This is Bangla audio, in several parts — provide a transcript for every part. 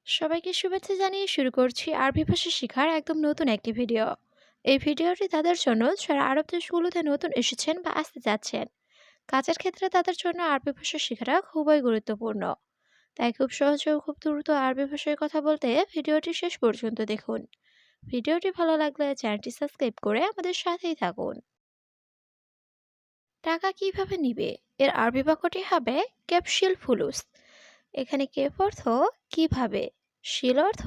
সবাইকে শুভেচ্ছা জানিয়ে শুরু করছি আরবি ভাষা শেখার একদম নতুন একটি ভিডিও। এই ভিডিওটি তাদের জন্য যারা আরব দেশগুলোতে নতুন এসেছেন বা আসতে যাচ্ছেন। কাজের ক্ষেত্রে তাদের জন্য আরবি ভাষা শেখাটা খুবই গুরুত্বপূর্ণ। তাই খুব সহজে ও খুব দ্রুত আরবি ভাষায় কথা বলতে ভিডিওটি শেষ পর্যন্ত দেখুন। ভিডিওটি ভালো লাগলে চ্যানেলটি সাবস্ক্রাইব করে আমাদের সাথেই থাকুন। টাকা কিভাবে নিবে, এর আরবি বাক্যটি হবে ক্যাপশিল ফুলুস। এখানে কেপ অর্থ কিভাবে, শিল অর্থ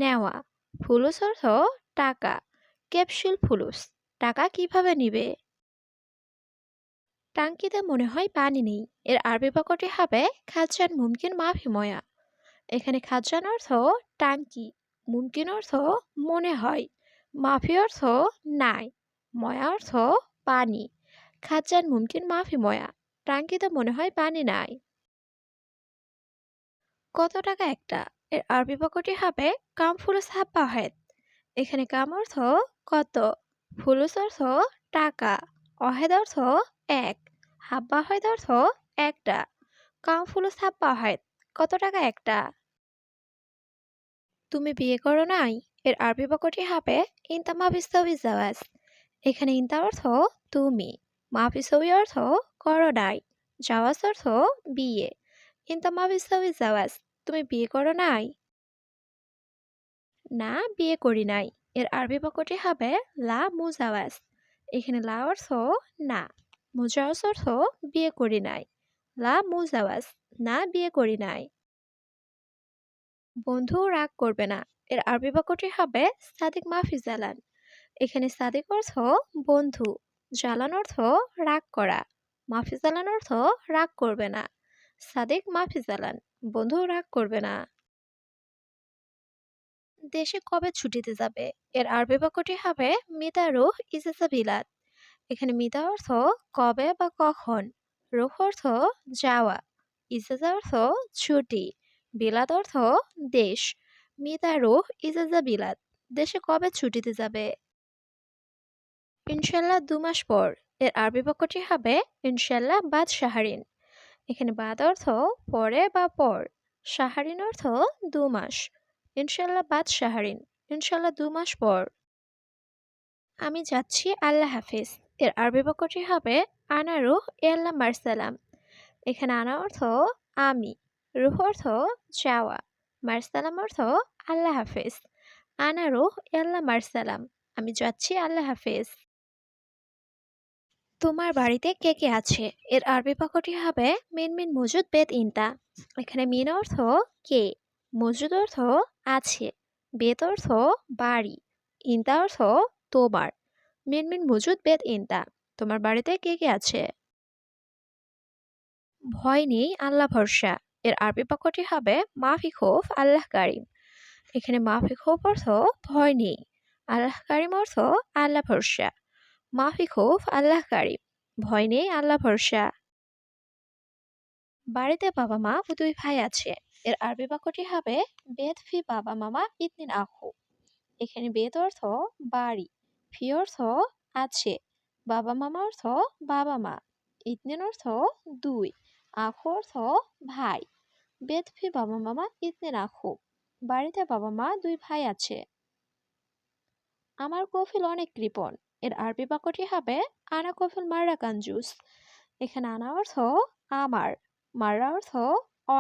নেওয়া, ফুলুস অর্থ টাকা। ক্যাপসুল ফুলুস, টাকা কিভাবে নিবে। টাঙ্কিতে মনে হয় পানি নেই, এর আরবি বাক্যটি হবে খাজান মুমকিন মাফি ময়া। এখানে খাজান অর্থ টাঙ্কি, মুমকিন অর্থ মনে হয়, মাফি অর্থ নাই, ময়া অর্থ পানি। খাজান মুমকিন মাফি ময়া, টাঙ্কিতে মনে হয় পানি নাই। কত টাকা একটা, এর আরবি বাক্যটি হবে কাম ফুলুস হাব্বা হেদ। এখানে কাম অর্থ কত, ফুলুস অর্থ টাকা, অহেদ অর্থ এক, হাব্বা হেদ অর্থ একটা। কাম ফুলুস হাব্বা হেদ, কত টাকা একটা। তুমি বিয়ে করো নাই, এর আরবি বাক্যটি হবে ইনতা মাফিস জাওয়াজ। এখানে ইনতা অর্থ তুমি, মাফিসবি অর্থ করো নাই, জাওয়াজ অর্থ বিয়ে। ইনতা মাফিস জাওয়াজ, তুমি বিয়ে করো নাই। না, বিয়ে করি নাই, এর আরবি বাক্যটি হবে লা মুজাওয়াজ। এখানে লা অর্থ না, মুজাওয়াজ অর্থ বিয়ে করি নাই। লা মুজাওয়াজ, না বিয়ে করি নাই। বন্ধু রাগ করবে না, এর আরবি বাক্যটি হবে সাদিক মাফি জালান। এখানে সাদিক অর্থ বন্ধু, জালান অর্থ রাগ করা, মাফি জালান অর্থ রাগ করবে না। সাদিক মাফি জালান, বন্ধু রাগ করবে না। দেশে কবে ছুটিতে যাবে, এর আরবি বাক্যটি হবে মিতা রুহ ইজাজা বিলাদ। এখানে মিতা অর্থ কবে বা কখন, রুহ অর্থ যাওয়া, ইজাজা অর্থ ছুটি, বিলাদ অর্থ দেশ। মিতা রুহ ইজাজা বিলাদ, দেশে কবে ছুটিতে যাবে। ইনশাল্লাহ 2 মাস পর, এর আরবি বাক্যটি হবে ইনশাল্লাহ বাদ শাহরিন। এখানে বাদ অর্থ পরে বা পর, শাহরিন অর্থ 2 মাস। ইনশাল্লাহ বাদ শাহরিন, ইনশাল্লাহ 2 মাস পর। আমি যাচ্ছি, আল্লাহ হাফিজ। এর আরবি বাক্যটি হবে আনা রুহ ইয়াল্লা মারসালাম। এখানে আনা অর্থ আমি, রুহ অর্থ যাওয়া, মারসালাম অর্থ আল্লাহ হাফিজ। আনা রুহ ইয়াল্লা মারসালাম, আমি যাচ্ছি, আল্লাহ হাফিজ। তোমার বাড়িতে কে কে আছে, এর আরবি বাক্যটি হবে মিন মিন মজুদ বেদ ইনতা। এখানে মিন অর্থ কে, মজুদ অর্থ আছে, বেদ অর্থ বাড়ি, ইনতা অর্থ তোমার। মিন মিন মজুদ বেদ ইনতা, তোমার বাড়িতে কে কে আছে। ভয় নেই, আল্লাহ ভরসা। এর আরবি বাক্যটি হবে মাফি খৌফ আল্লাহ কারিম। এখানে মাফি খৌফ অর্থ ভয় নেই, আল্লাহ কারিম অর্থ আল্লাহ ভরসা। মাফি খৌফ আল্লাহ কারিম, ভয় নেই, আল্লাহ ভরসা। বাড়িতে বাবা মা ও 2 ভাই আছে, এর আরবি বাক্যটি হবে বেদ ফি বাবা মামা ইতনিন আখু। এখানে বেদ অর্থ বাড়ি, ফি অর্থ আছে, বাবা মামা অর্থ বাবা মা, ইতনিন অর্থ 2, আখু অর্থ ভাই। বেদ ফি বাবা মামা ইতনিন আখু, বাড়িতে বাবা মা 2 ভাই আছে। আমার কফিল অনেক কৃপণ, এর আরবি বাক্যটি হবে আনা কফিল মাররা কাঞ্জুস। এখানে আনা অর্থ আমার, মাররা অর্থ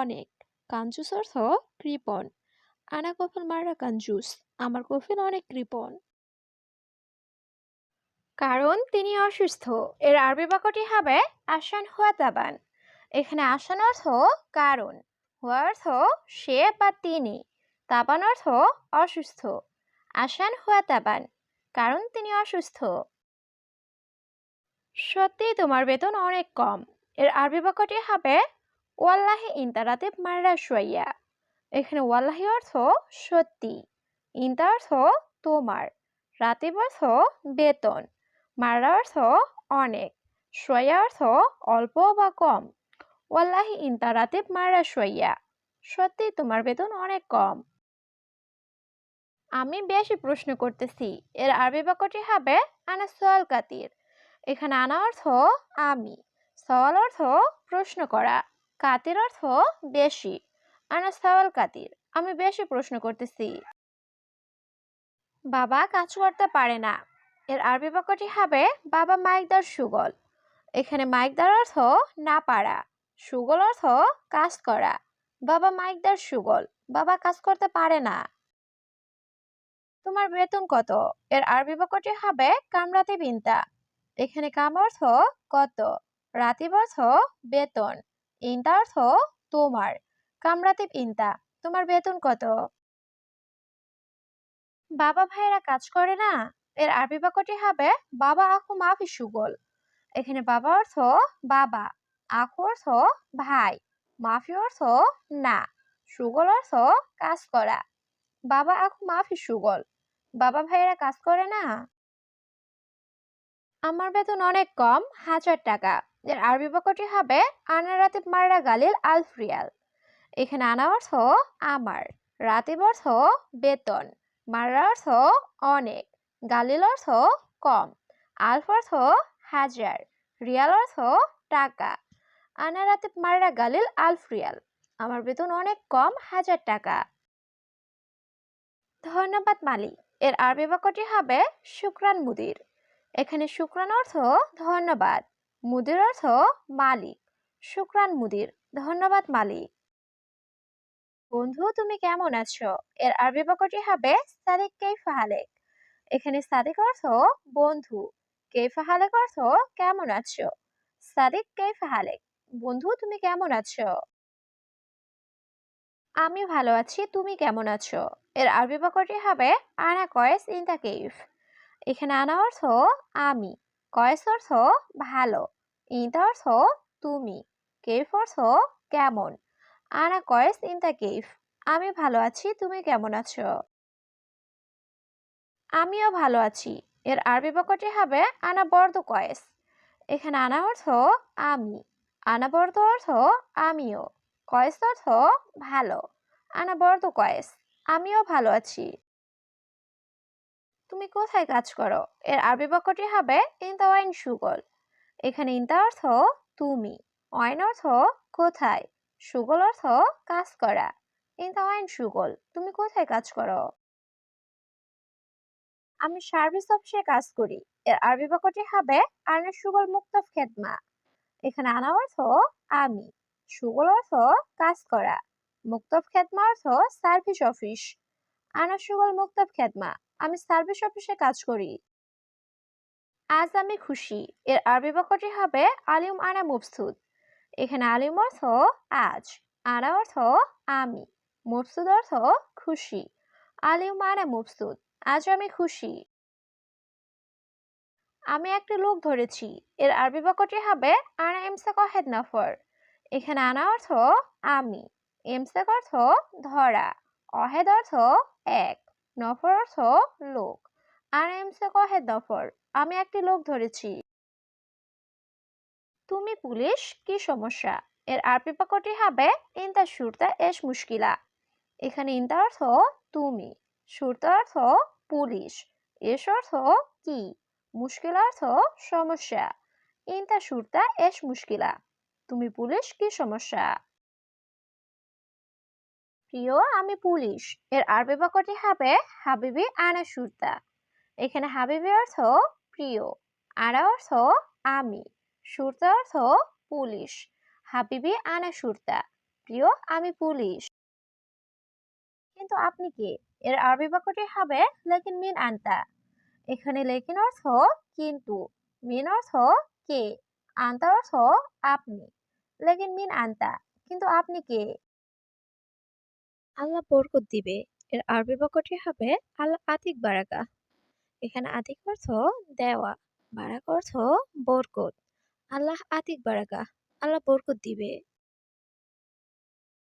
অনেক, কাঞ্জুস অর্থ কৃপণ। আনা কফিল মাররা কাঞ্জুস, আমার কফিল অনেক কৃপণ। কারণ তিনি অসুস্থ, এর আরবি বাক্যটি হবে আসান হুয়া তাবান। এখানে আসান অর্থ কারণ, হুয়া অর্থ সে বা তিনি, তাবান অর্থ অসুস্থ। আসান হুয়া তাবান, কারণ তিনি অসুস্থ। সত্যি তোমার বেতন অনেক কম, এর আরবি বাক্যটি হবে ওয়াল্লাহি ইনতা রাতিব মাররা শুয়াইয়া। এখানে ওয়াল্লাহি অর্থ সত্যি, ইনতা অর্থ তোমার, রাতিব অর্থ বেতন, মাররা অর্থ অনেক, শুয়াইয়া অর্থ অল্প বা কম। ওয়াল্লাহি ইনতা রাতিব মাররা শুয়াইয়া, সত্যি তোমার বেতন অনেক কম। আমি বেশি প্রশ্ন করতেছি, এর আরবি বাক্যটি হবে আনা সোয়াল কাতির। এখানে আনা অর্থ আমি, সওয়াল অর্থ প্রশ্ন করা, কাতির অর্থ বেশি। আনা সওয়াল কাতির, আমি বেশি প্রশ্ন করতেছি। বাবা কাজ করতে পারে না, এর আরবি বাক্যটি হবে বাবা মাইকদার সুগল। এখানে মাইকদার অর্থ না পারা, সুগল অর্থ কাজ করা। বাবা মাইকদার সুগল, বাবা কাজ করতে পারে না। তোমার বেতন কত? এর আরবি বাক্যটি হবে কামরাতে বিনতা। এখানে কাম অর্থ কত, রাতিব অর্থ বেতন, ইনতা অর্থ তোমার। কামরাতে ইনতা, তোমার বেতন কত? বাবা ভাইয়েরা কাজ করে না, এর আরবি বাক্যটি হবে বাবা আখু মাফি সুগল। এখানে বাবা অর্থ বাবা, আখু অর্থ ভাই, মাফি অর্থ না, সুগল অর্থ কাজ করা। বাবা আখু মাফি সুগল, বাবা ভাইয়েরা কাজ করে না। আমার বেতন অনেক কম, 1000 টাকা। এর আরবি বাক্যটি হবে আনা রাতিব মাররা গালিল আলফ রিয়াল। এখানে আনা অর্থ আমার, রাতিব অর্থ বেতন, মাররা অর্থ অনেক, গালিল অর্থ কম, আলফ অর্থ 1000, রিয়াল অর্থ টাকা। আনা রাতিব মাররা গালিল আলফ রিয়াল, আমার বেতন অনেক কম, 1000 টাকা। ধন্যবাদ মালিক, এর আরবি বাক্যটি হবে শুকরান মুদির। এখানে শুকরান অর্থ ধন্যবাদ, মুদির অর্থ মালিক। শুকরান মুদির, ধন্যবাদ মালিক। বন্ধু তুমি কেমন আছো? এর আরবি বাক্যটি হবে সাদিক কাইফা হালেক। এখানে সাদিক অর্থ বন্ধু, কাইফা হালেক অর্থ কেমন আছো। সাদিক কাইফা হালেক, বন্ধু তুমি কেমন আছো? আমি ভালো আছি, তুমি কেমন আছো? এর আরবি বাক্যটি হবে আনা কয়েস ইন দা কেইফ। এখানে আনা অর্থ আমি, কয়েস অর্থ ভালো, ইনতা অর্থ তুমি, কেইফ অর্থ কেমন। আনা কয়েস ইন দা কেইফ, আমি ভালো আছি, তুমি কেমন আছো? আমিও ভালো আছি। এর আরবি বাক্যটি হবে আনা বর্দ কয়েস। এখানে আনা অর্থ আমি, আনা বর্দ অর্থ আমিও, কয়েস অর্থ ভালো। আনা বর্দ কয়েস, আমিও ভালো আছি। তুমি কোথায় কাজ করো? এর আরবি বাক্যটি হবে ইনতা ওয়াইন সুগল। এখানে ইনতা অর্থ তুমি, ওয়াইন অর্থ কোথায়, সুগল অর্থ কাজ করা। ইনতা ওয়াইন সুগল, তুমি কোথায় কাজ করো? আমি সার্ভিস অফিসে কাজ করি। এর আরবি বাক্যটি হবে আনা সুগল মুক্তফ খেদমা। এখানে আনা অর্থ আমি, সুগল অর্থ কাজ করা, মুক্তফ খেদমা অর্থ সার্ভিস অফিস। আনা সুগল মুক্তফ খেদমা, আমি সার্ভিস অফিসে কাজ করি। আজ আমি খুশি। এর আরবি বাক্যটি হবে আলিম আনা মুবসুদ। এখানে আলিম অর্থ আজ, আনা অর্থ আমি, মুবসুদ অর্থ খুশি। আলিম আনা মুবসুদ, আজ আমি খুশি। আমি একটা লোক ধরেছি। এর আরবি বাক্যটি হবে আনা ইমসাক ওয়াহেদ নাফর। এখানে আনা অর্থ আমি, ইমসাক অর্থ ধরা, অহেদ অর্থ এক, নফর অর্থ লোক। আনা ইমসাক ওয়াহেদ নফর, আমি একটি লোক ধরেছি। তুমি পুলিশ, কি সমস্যা? এর আরবি বাক্যটি হবে ইনতা শুরতা এশ মুশকিলা। এখানে ইনতা অর্থ তুমি, শুরতা অর্থ পুলিশ, এশ অর্থ কি, মুশকিলা অর্থ সমস্যা। ইনতা শুরতা এশ মুশকিলা, তুমি পুলিশ, কি সমস্যা? প্রিয় আমি পুলিশ। এর আরবি বাক্যটি হবে হাবিবি আনা শুরতা। এখানে হাবিবি অর্থ প্রিয়, আনা অর্থ আমি, শুরতা অর্থ পুলিশ। হাবিবি আনা শুরতা, প্রিয় আমি পুলিশ। কিন্তু আপনি কে? এর আরবি বাক্যটি হবে লেকিন মিন আনতা। এখানে লেকিন অর্থ কিন্তু, মিন অর্থ কে, আনতা অর্থ আপনি। লেকিন মিন আনতা, কিন্তু আপনি কে? আল্লাহ বরকত দিবে। এর আরবি বাক্যটি হবে আল্লাহ আতিক বারাকা। এখানে আতিক অর্থ দেওয়া, বারাক অর্থ বরকত। আল্লাহ আতিক বারাকা, আল্লাহ বরকত দিবে।